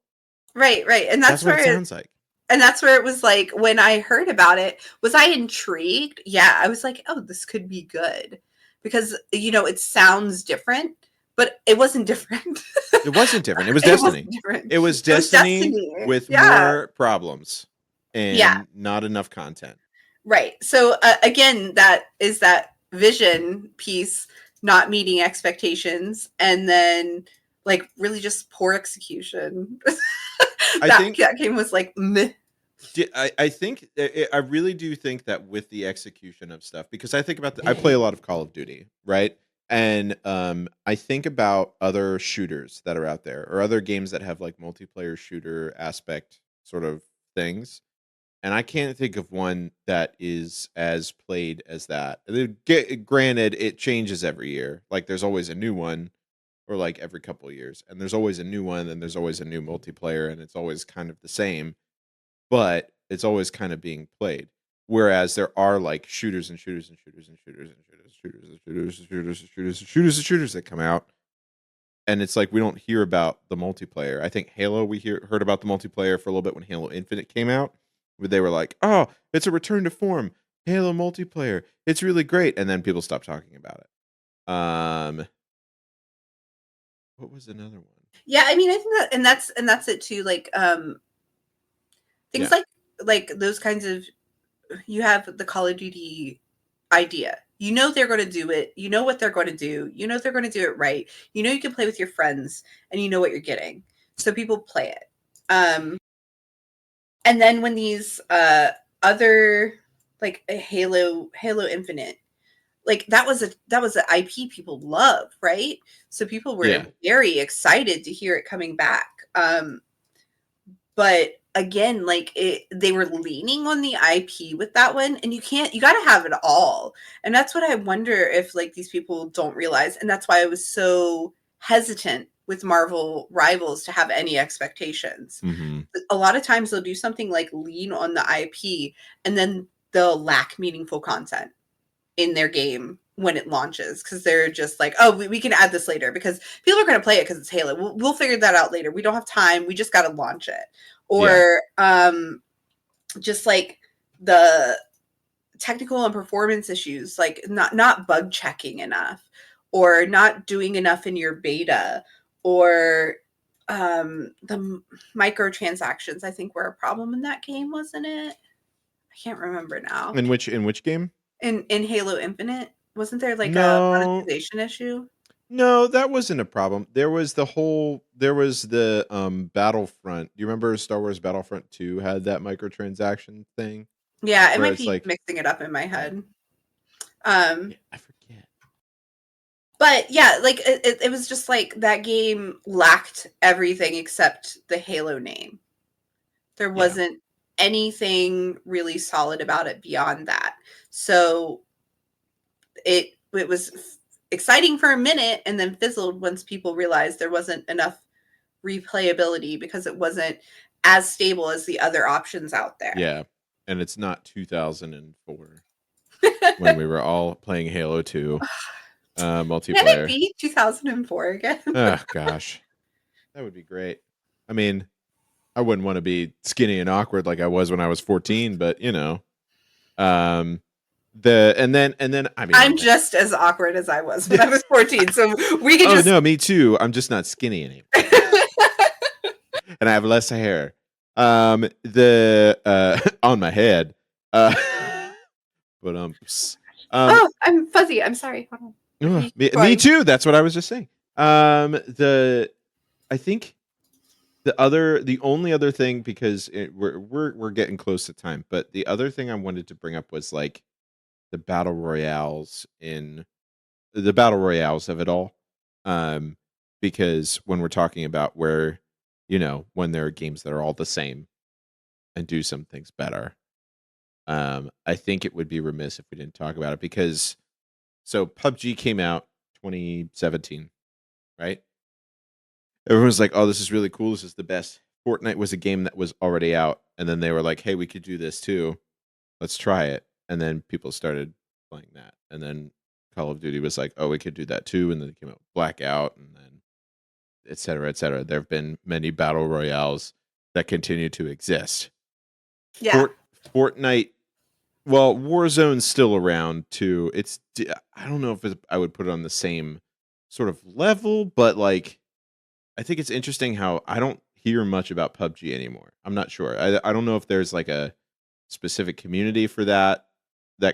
right, right, and That's what it sounds like. that's where it was like when I heard about it, was I intrigued? Yeah, I was like, "Oh, this could be good," because it sounds different, but it wasn't different. It wasn't different. It was It wasn't Destiny. different. It was It was Destiny Destiny. with Yeah. more problems Yeah. and not enough content. Right. So again, that is that vision piece not meeting expectations, and then like really just poor execution. I that think that game was like meh. I think I really do think that with the execution of stuff because I think about I play a lot of Call of Duty, right? And I think about other shooters that are out there or other games that have like multiplayer shooter aspect sort of things, and I can't think of one that is as played as that. Granted, it changes every year. Like there's always a new one, or like every couple of years, and there's always a new one, and there's always a new multiplayer, and it's always kind of the same but it's always kind of being played. Whereas there are like shooters and shooters and shooters and shooters and shooters, shooters and shooters and shooters and shooters and shooters and shooters that come out, and it's like we don't hear about the multiplayer. I think Halo we heard about the multiplayer for a little bit when Halo Infinite came out, where they were like, "Oh, it's a return to form, Halo multiplayer. It's really great," and then people stopped talking about it. What was another one? Yeah, I mean, I think that, and that's it too. Like things Yeah, like those kinds of, you have the Call of Duty idea. You know they're going to do it. You know what they're going to do. You know they're going to do it right. You know you can play with your friends, and you know what you're getting. So people play it. And then when these other like a Halo Infinite, like that was an IP people love, right? So people were yeah, very excited to hear it coming back. But again, like they were leaning on the IP with that one, and you got to have it all. And that's what I wonder if like these people don't realize, and that's why I was so hesitant with Marvel Rivals to have any expectations. hmm A lot of times they'll do something like lean on the IP, and then they'll lack meaningful content in their game when it launches, because they're just like, oh, we can add this later because people are going to play it because it's Halo. We'll figure that out later. We don't have time. We just got to launch it. Or just like the technical and performance issues, like not bug checking enough, or not doing enough in your beta, or the microtransactions, I think, were a problem in that game, wasn't it? I can't remember now. In which game? In Halo Infinite, wasn't there like a No, monetization issue? no, that wasn't a problem. There was the Battlefront. Do you remember Star Wars Battlefront 2 had that microtransaction thing? Yeah, it Where might it's be like, mixing it up in my yeah, head. I forget. But yeah, like it was just like that game lacked everything except the Halo name. There Yeah. wasn't anything really solid about it beyond that. So it was exciting for a minute and then fizzled once people realized there wasn't enough replayability because it wasn't as stable as the other options out there. Yeah. And it's not 2004 when we were all playing Halo 2 Can it multiplayer. be 2004 again? Oh gosh. That would be great. I mean, I wouldn't want to be skinny and awkward like I was when I was 14, but you know. And then I mean, I'm just as awkward as I was when I was 14, so we can just. no, me too. I'm just not skinny anymore. And I have less hair. On my head. But Oh, I'm fuzzy. I'm sorry. Hold on. me too. That's what I was just saying. I think the only other thing, because we're getting close to time, but the other thing I wanted to bring up was like the battle royales of it all. Because when we're talking about where, when there are games that are all the same and do some things better, I think it would be remiss if we didn't talk about it, because so PUBG came out 2017, right? Everyone's like, "Oh, this is really cool. This is the best." Fortnite was a game that was already out, and then they were like, "Hey, we could do this too. Let's try it." And then people started playing that, and then Call of Duty was like, "Oh, we could do that too." And then it came out with Blackout, and then et cetera, et cetera. There have been many battle royales that continue to exist. Yeah. Fortnite. Well, Warzone's still around too. I don't know if I would put it on the same sort of level, but like, I think it's interesting how I don't hear much about PUBG anymore. I'm not sure. I don't know if there's like a specific community for that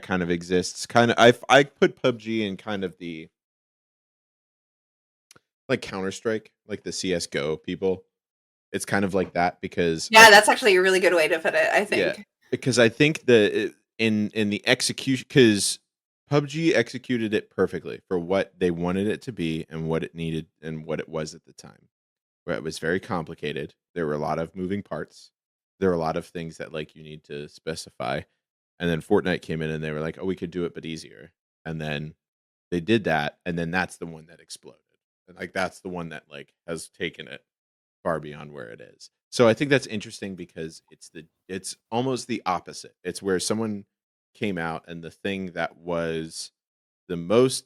kind of exists. Kind of, I put PUBG in kind of the like Counter-Strike, like the CS:GO people. It's kind of like that because Yeah, that's actually a really good way to put it, I yeah, think. because I think that in the execution, because PUBG executed it perfectly for what they wanted it to be and what it needed and what it was at the time. Where it was very complicated. There were a lot of moving parts. There were a lot of things that like you need to specify. And then Fortnite came in and they were like, "Oh, we could do it but easier." And then they did that, and then that's the one that exploded. And like that's the one that like has taken it far beyond where it is. So I think that's interesting because it's almost the opposite. It's where someone came out and the thing that was the most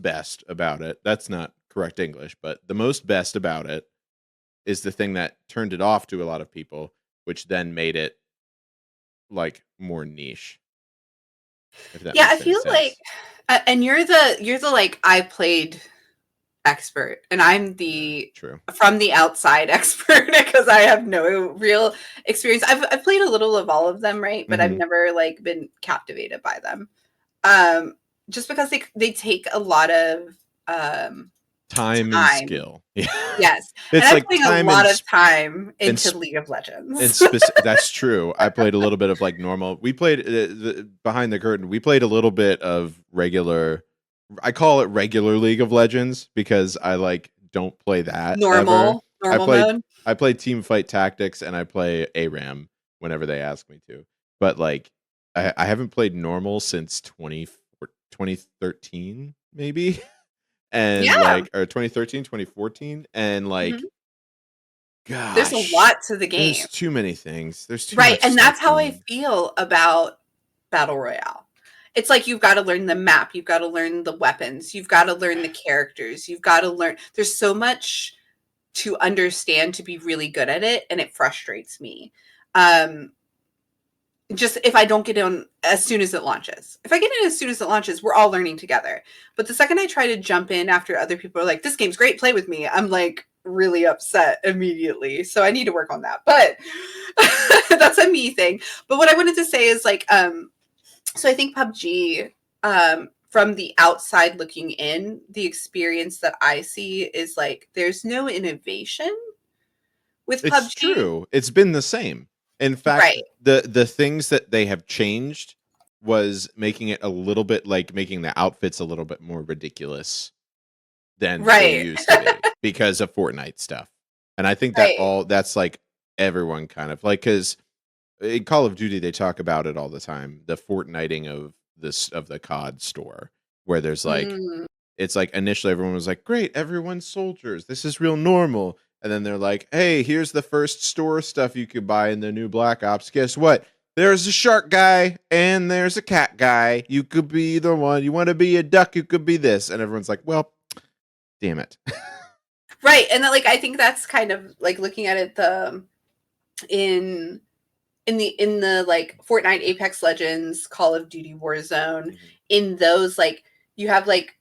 best about it, that's not correct English, but the most best about it is the thing that turned it off to a lot of people, which then made it like more niche. If that Yeah, I makes any feel like, sense. and you're the like I played expert, and I'm the True. from the outside expert because I have no real experience. I've played a little of all of them, right? But I've Mhm. never like been captivated by them. Just because they take a lot of Time and time. skill. Yeah. Yes, and It's I'm like putting a time lot of time and into League of Legends. that's true. I played a little bit of like normal. We played behind the curtain. We played a little bit of regular. I call it regular League of Legends because I like don't play that ever. normal I normal played mode. I play Team Fight Tactics and I play ARAM whenever they ask me to. But like I haven't played normal since 2013 maybe. And Yeah. like or 2013, 2014, and like Mhm. There's a gosh, lot to the game. there's too many things. There's too Right, much and stuff that's how going I on. feel about Battle Royale. it's like you've got to learn the map, you've got to learn the weapons, you've got to learn the characters, you've got to learn. There's so much to understand to be really good at it, and it frustrates me. Just if I don't get in as soon as it launches. If I get in as soon as it launches, we're all learning together. But the second I try to jump in after other people are like, this game's great, play with me, I'm like really upset immediately. So I need to work on that. But that's a me thing. But what I wanted to say is like, so I think PUBG, from the outside looking in, the experience that I see is like there's no innovation with It's PUBG. true. It's been the same. In fact, Right. the things that they have changed was making it a little bit like making the outfits a little bit more ridiculous than they Right. used to be because of Fortnite stuff. And I think that Right. that's like everyone kind of like, because in Call of Duty they talk about it all the time, the Fortniting of the COD store, where there's like Mm. it's like initially everyone was like, great, everyone's soldiers, this is real normal. And then they're like, hey, here's the first store stuff you could buy in the new Black Ops. Guess what? There's a shark guy and there's a cat guy. You could be either one. You want to be a duck, you could be this. And everyone's like, well, damn it. Right. And then, like, I think that's kind of like looking at it in the like Fortnite, Apex Legends, Call of Duty Warzone, in those, like, you have like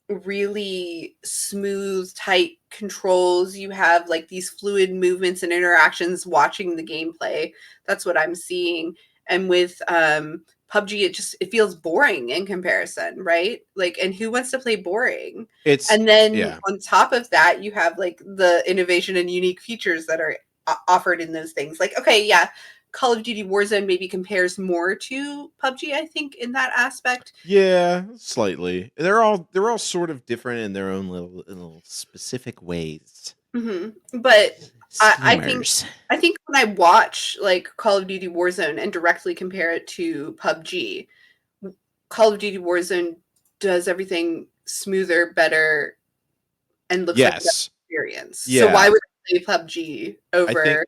really smooth, tight controls. You have like these fluid movements and interactions watching the gameplay. That's what I'm seeing. And with PUBG, it feels boring in comparison, right? Like, and who wants to play boring? And then on top of that, you have like the innovation and unique features that are offered in those things. Like, okay, yeah, Call of Duty Warzone maybe compares more to PUBG, I think, in that aspect. Yeah, slightly. They're all sort of different in their own little specific ways. Mm-hmm. But I think when I watch like Call of Duty Warzone and directly compare it to PUBG, Call of Duty Warzone does everything smoother, better, and looks like a better experience. Yeah. So why would I play PUBG over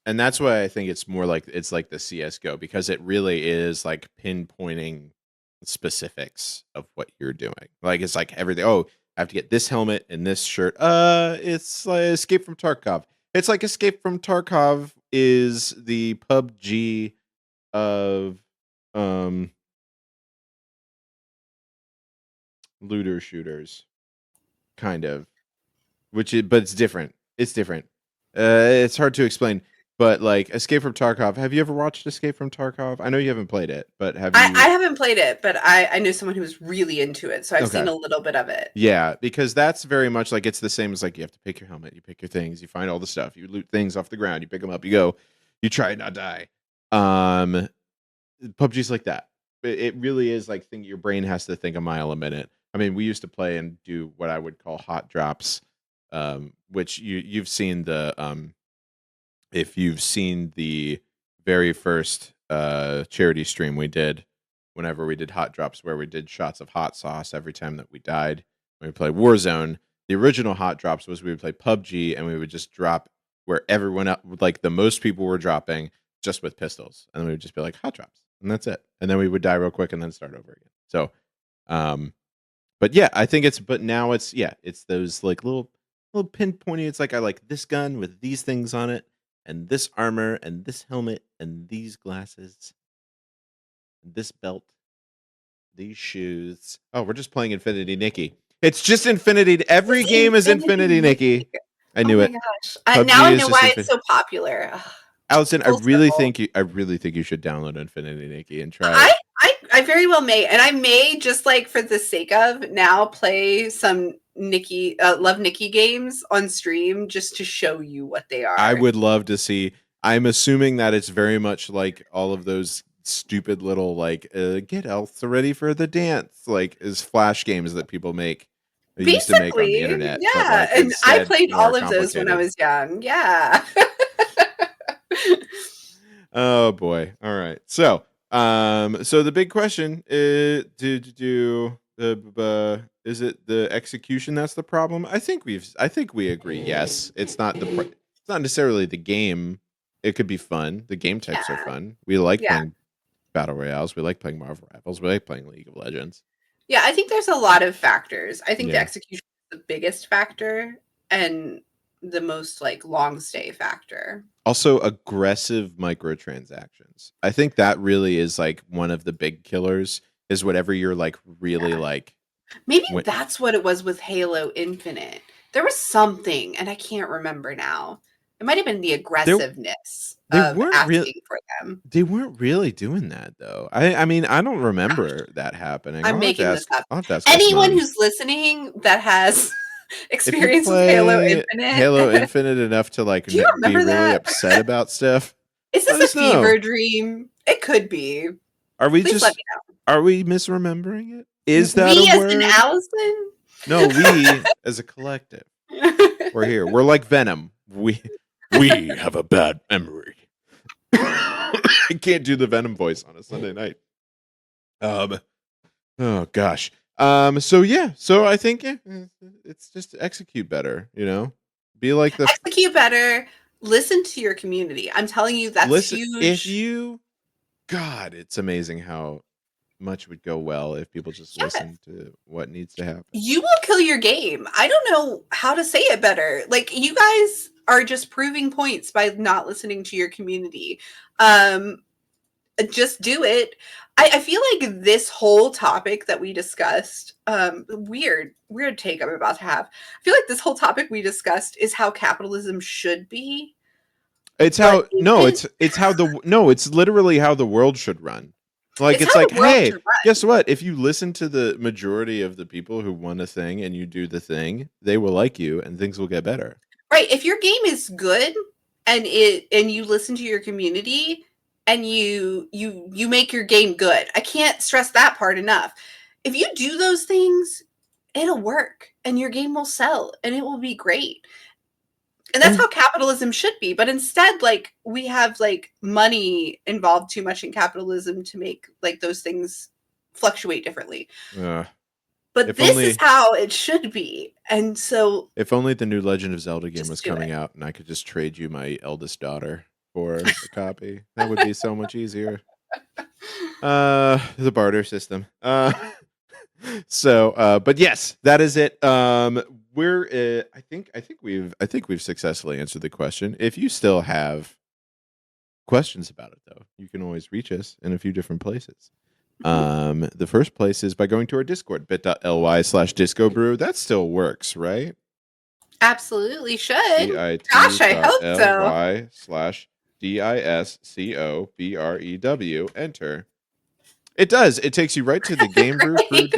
and that's why I think it's more like it's like the CS:GO, because it really is like pinpointing specifics of what you're doing. Like it's like everything. Oh, I have to get this helmet and this shirt. It's like Escape from Tarkov. It's like Escape from Tarkov is the PUBG of looter shooters, kind of. But it's different. It's different. It's hard to explain. But like Escape from Tarkov, have you ever watched Escape from Tarkov? I know you haven't played it, but have you? I haven't played it, but I know someone who was really into it, so I've seen a little bit of it. Yeah, because that's very much like it's the same as like you have to pick your helmet, you pick your things, you find all the stuff, you loot things off the ground, you pick them up, you go, you try and not die. PUBG's like that. It really is like your brain has to think a mile a minute. I mean, we used to play and do what I would call hot drops, which you've seen the if you've seen the very first charity stream we did, whenever we did hot drops, where we did shots of hot sauce every time that we died when we played Warzone. The original hot drops was we would play PUBG and we would just drop where everyone else, like the most people were dropping, just with pistols, and then we would just be like hot drops, and that's it. And then we would die real quick and then start over again. So, but yeah, I think but now it's those like little pinpointy. It's like I like this gun with these things on it, and this armor, and this helmet, and these glasses, and this belt, these shoes. Oh, we're just playing Infinity Nikki. It's just Infinity. Every game is Infinity Nikki. I knew it. Oh my gosh! Now I know why it's so popular. Allison, I really think you should download Infinity Nikki and try it. I very well may, and I may just like for the sake of now play some Nikki Love Nikki games on stream just to show you what they are. I would love to see. I'm assuming that it's very much like all of those stupid little like get Elsa ready for the dance, like is flash games that people make. They used to make on the internet. Yeah, but, like, and I played all of those when I was young. Yeah. Oh boy. All right. So the big question is, is it the execution that's the problem? I think we agree. Yes, it's not it's not necessarily the game. It could be fun. The game types are fun. We like playing battle royales. We like playing Marvel Rivals. We like playing League of Legends. Yeah, I think there's a lot of factors. I think the Yeah. execution is the biggest factor and the most like long stay factor. Also, aggressive microtransactions. I think that really is like one of the big killers. Is whatever you're like really like. Maybe When, that's what it was with Halo Infinite. There was something, and I can't remember now. It might have been the aggressiveness they of weren't real. asking for them. They weren't really doing that though. I mean, I don't remember that happening. I'm making this up. I'll have to ask my Anyone son. who's listening that has If you experience with Halo play Infinite, Halo Infinite enough to like Do you be remember really that? upset about stuff, is let this us a know. fever dream? It could be. Are we Please let just me are we misremembering it? Is know. that Me a as word? in Allison? No, we as a collective. We're here. We're like Venom. We have a bad memory. I can't do the Venom voice on a Sunday night. Oh gosh. So yeah. So I think it's just execute better. You know, be like the Execute better. Listen to your community. I'm telling you, that's listen. huge. If you, God, it's amazing how much would go well if people just Yes. listen to what needs to happen. You will kill your game. I don't know how to say it better. Like, you guys are just proving points by not listening to your community. Just do it. I feel like this whole topic that we discussed, weird take I'm about to have. I feel like this whole topic we discussed is how capitalism should be. It's But how no, isn't. it's how the no, it's literally how the world should run. Like it's how like, the world hey, should run. guess what? If you listen to the majority of the people who want a thing and you do the thing, they will like you and things will get better. Right. If your game is good and you listen to your community and you make your game good. I can't stress that part enough. If you do those things, it'll work and your game will sell and it will be great. And that's how capitalism should be. But instead, like, we have like money involved too much in capitalism to make like those things fluctuate differently. But If this only- is how it should be. And so If only the new Legend of Zelda game Just was do coming it. out and I could just trade you my eldest daughter for a copy. That would be so much easier. The barter system. But yes, that is it. We're I think we've successfully answered the question. If you still have questions about it though, you can always reach us in a few different places. The first place is by going to our Discord, bit.ly/discobrew. That still works, right? absolutely should. Gosh, I hope so. bit.ly/discobrew. Enter. It does. It takes you right to the Game Brew Crew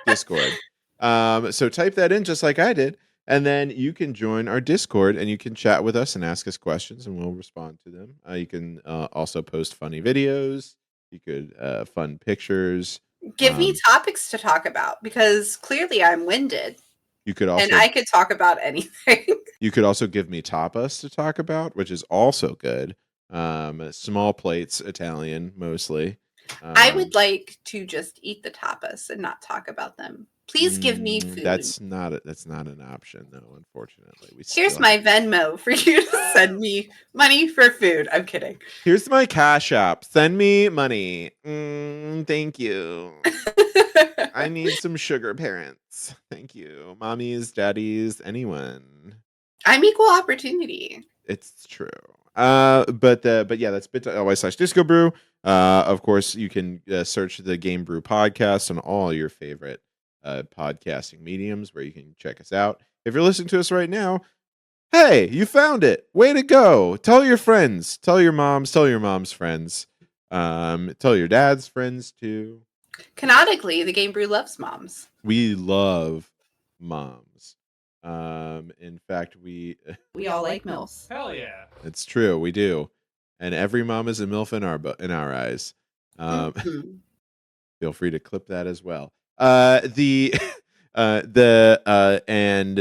Discord. So type that in just like I did, and then you can join our Discord and you can chat with us and ask us questions, and we'll respond to them. You can also post funny videos. You could fun pictures. Give me topics to talk about because clearly I'm winded. You could also and I could talk about anything. You could also give me tapas to talk about, which is also good. Small plates, Italian mostly. I would like to just eat the tapas and not talk about them. Please give me food. That's not an option, though. Unfortunately, Here's my Venmo for you to send me money for food. I'm kidding. Here's my Cash App. Send me money. Thank you. I need some sugar parents. Thank you, mommies, daddies, anyone. I'm equal opportunity. It's true. But yeah, that's bit.ly/discobrew. Of course, you can search the Game Brew podcast on all your favorite podcasting mediums where you can check us out. If you're listening to us right now, hey, you found it. Way to go. Tell your friends. Tell your moms. Tell your mom's friends. Tell your dad's friends too. Canonically, the Game Brew loves moms. We love moms. In fact, we all like MILFs. Hell yeah. It's true, we do. And every mom is a MILF in our eyes. Feel free to clip that as well. And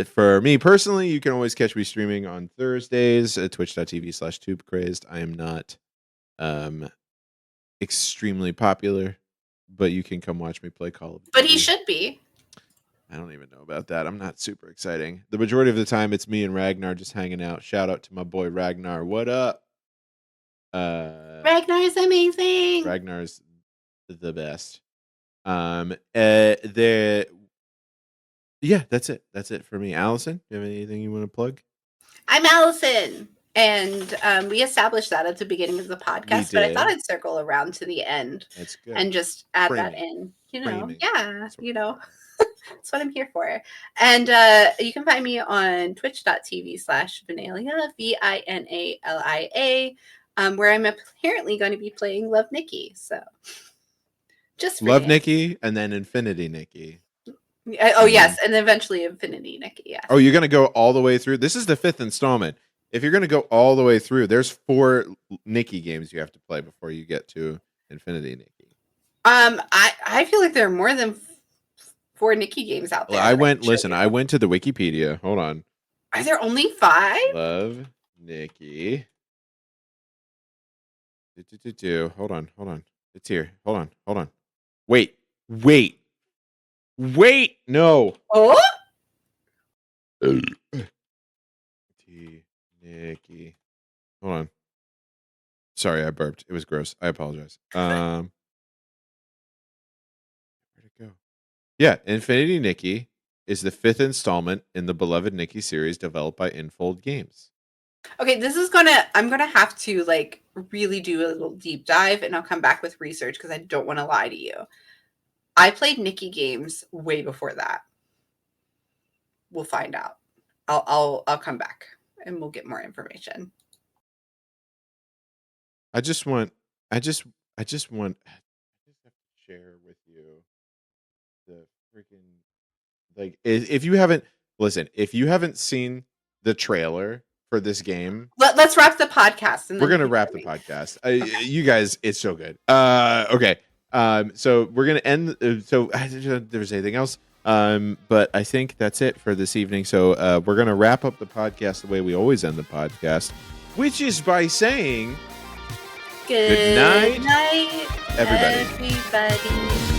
for me personally, you can always catch me streaming on Thursdays at twitch.tv/tubecrazed. I am not extremely popular, but you can come watch me play Call of Duty. But he should be. I don't even know about that. I'm not super exciting. The majority of the time, it's me and Ragnar just hanging out. Shout out to my boy Ragnar. What up? Ragnar's amazing. Ragnar's the best. The Yeah, that's it. That's it for me. Allison, do you have anything you want to plug? I'm Allison. And we established that at the beginning of the podcast, but I thought did. I'd circle around to the end That's good. and just add that Framing. in. Framing. Yeah, That's what- that's what I'm here for. And you can find me on twitch.tv/Vinalia, Vinalia, where I'm apparently going to be playing Love Nikki. So just for Love now. Nikki and then Infinity Nikki. Oh, yes. And then eventually Infinity Nikki. Yes. Oh, you're going to go all the way through? This is the 5th installment. If you're going to go all the way through, there's 4 Nikki games you have to play before you get to Infinity Nikki. I feel like there are more than 4 Nikki games out there. Well, I went to the Wikipedia. Hold on. Are there only 5? Love Nikki. Hold on. It's here. Hold on. Wait. No. Oh? Nikki. Hold on. Sorry, I burped. It was gross. I apologize. Where'd it go? Yeah, Infinity Nikki is the 5th installment in the beloved Nikki series developed by Infold Games. Okay, I'm gonna have to like really do a little deep dive, and I'll come back with research because I don't want to lie to you. I played Nikki games way before that. We'll find out. I'll come back and we'll get more information. I just want to share with you the freaking, like, if you haven't seen the trailer for this game, Let's wrap the podcast. And we're then gonna wrap the podcast. You guys, it's so good. Okay. So we're gonna end. So I don't know if there's anything else. But I think that's it for this evening. So we're gonna wrap up the podcast the way we always end the podcast, which is by saying Good night, night, everybody. everybody.